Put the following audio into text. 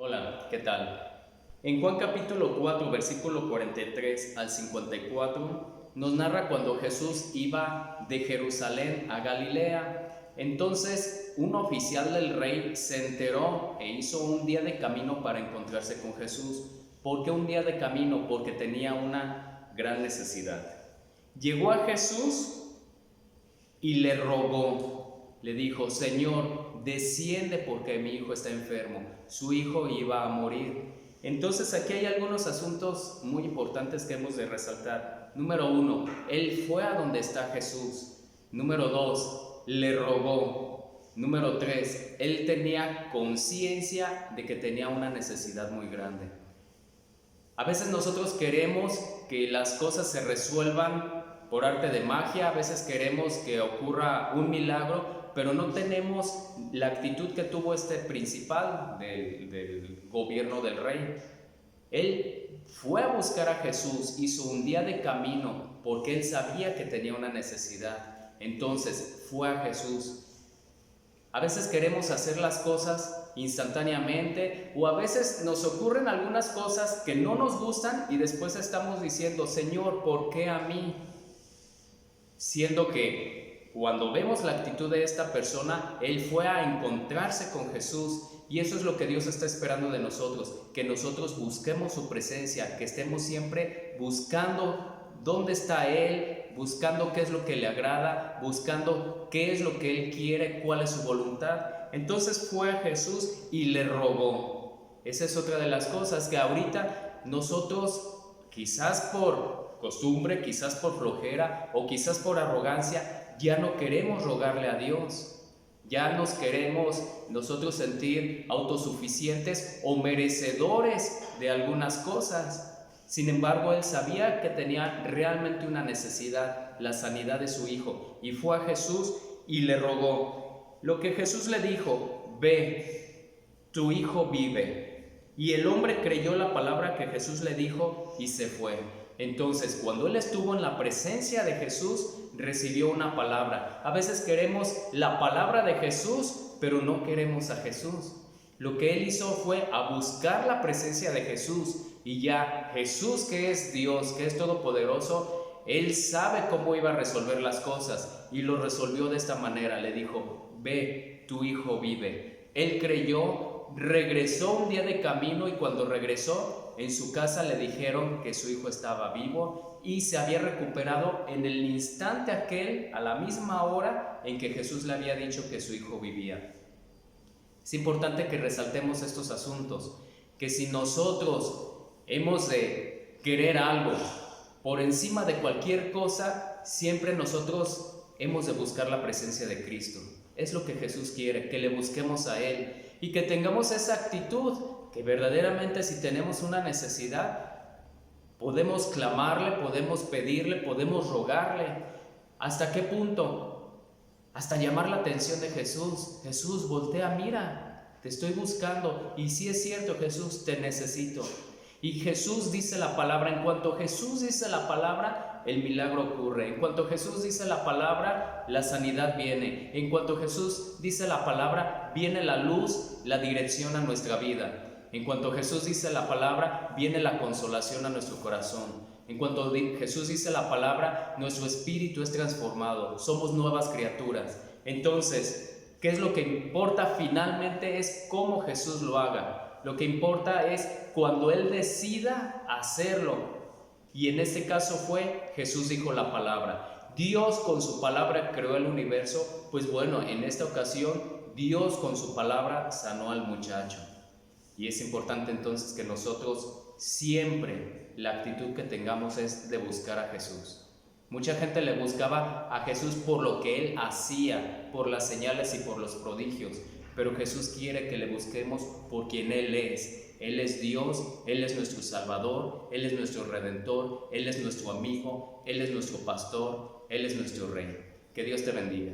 Hola, ¿qué tal? En Juan capítulo 4, versículo 43 al 54, nos narra cuando Jesús iba de Jerusalén a Galilea. Entonces, un oficial del rey se enteró e hizo un día de camino para encontrarse con Jesús. ¿Por qué un día de camino? Porque tenía una gran necesidad. Llegó a Jesús y le rogó, le dijo: Señor, desciende porque mi hijo está enfermo, su hijo iba a morir. Entonces aquí hay algunos asuntos muy importantes que hemos de resaltar. Número 1, él fue a donde está Jesús. Número 2, le rogó. Número 3, él tenía conciencia de que tenía una necesidad muy grande. A veces nosotros queremos que las cosas se resuelvan por arte de magia, a veces queremos que ocurra un milagro, pero no tenemos la actitud que tuvo este principal del gobierno del rey. Él fue a buscar a Jesús, hizo un día de camino porque él sabía que tenía una necesidad. Entonces fue a Jesús. A veces queremos hacer las cosas instantáneamente, o a veces nos ocurren algunas cosas que no nos gustan y después estamos diciendo: Señor, ¿por qué a mí? Siendo que cuando vemos la actitud de esta persona, él fue a encontrarse con Jesús, y eso es lo que Dios está esperando de nosotros, que nosotros busquemos su presencia, que estemos siempre buscando dónde está Él, buscando qué es lo que le agrada, buscando qué es lo que Él quiere, cuál es su voluntad. Entonces fue a Jesús y le rogó. Esa es otra de las cosas que ahorita nosotros, quizás por costumbre, quizás por flojera o quizás por arrogancia, ya no queremos rogarle a Dios. Ya nos queremos nosotros sentir autosuficientes o merecedores de algunas cosas. Sin embargo, él sabía que tenía realmente una necesidad, la sanidad de su hijo, y fue a Jesús y le rogó. Lo que Jesús le dijo: ve, tu hijo vive. Y el hombre creyó la palabra que Jesús le dijo y se fue. Entonces, cuando él estuvo en la presencia de Jesús, recibió una palabra. A veces queremos la palabra de Jesús, pero no queremos a Jesús. Lo que él hizo fue a buscar la presencia de Jesús, y ya Jesús, que es Dios, que es todopoderoso, él sabe cómo iba a resolver las cosas, y lo resolvió de esta manera. Le dijo: ve, tu hijo vive. Él creyó, regresó un día de camino, y cuando regresó, en su casa le dijeron que su hijo estaba vivo y se había recuperado en el instante aquel, a la misma hora en que Jesús le había dicho que su hijo vivía. Es importante que resaltemos estos asuntos, que si nosotros hemos de querer algo por encima de cualquier cosa, siempre nosotros hemos de buscar la presencia de Cristo. Es lo que Jesús quiere, que le busquemos a Él y que tengamos esa actitud, que verdaderamente si tenemos una necesidad, podemos clamarle, podemos pedirle, podemos rogarle. ¿Hasta qué punto? Hasta llamar la atención de Jesús. Jesús, voltea, mira, te estoy buscando. Y si es cierto, Jesús, te necesito. Y Jesús dice la palabra. En cuanto Jesús dice la palabra, el milagro ocurre. En cuanto Jesús dice la palabra, la sanidad viene. En cuanto Jesús dice la palabra, viene la luz, la dirección a nuestra vida. En cuanto Jesús dice la palabra, viene la consolación a nuestro corazón. En cuanto Jesús dice la palabra, nuestro espíritu es transformado. Somos nuevas criaturas. Entonces, ¿qué es lo que importa finalmente? Es cómo Jesús lo haga. Lo que importa es cuando Él decida hacerlo. Y en este caso Jesús dijo la palabra. Dios con su palabra creó el universo. Pues bueno, en esta ocasión Dios con su palabra sanó al muchacho. Y es importante entonces que nosotros siempre la actitud que tengamos es de buscar a Jesús. Mucha gente le buscaba a Jesús por lo que Él hacía, por las señales y por los prodigios. Pero Jesús quiere que le busquemos por quien Él es. Él es Dios, Él es nuestro Salvador, Él es nuestro Redentor, Él es nuestro amigo, Él es nuestro pastor, Él es nuestro Rey. Que Dios te bendiga.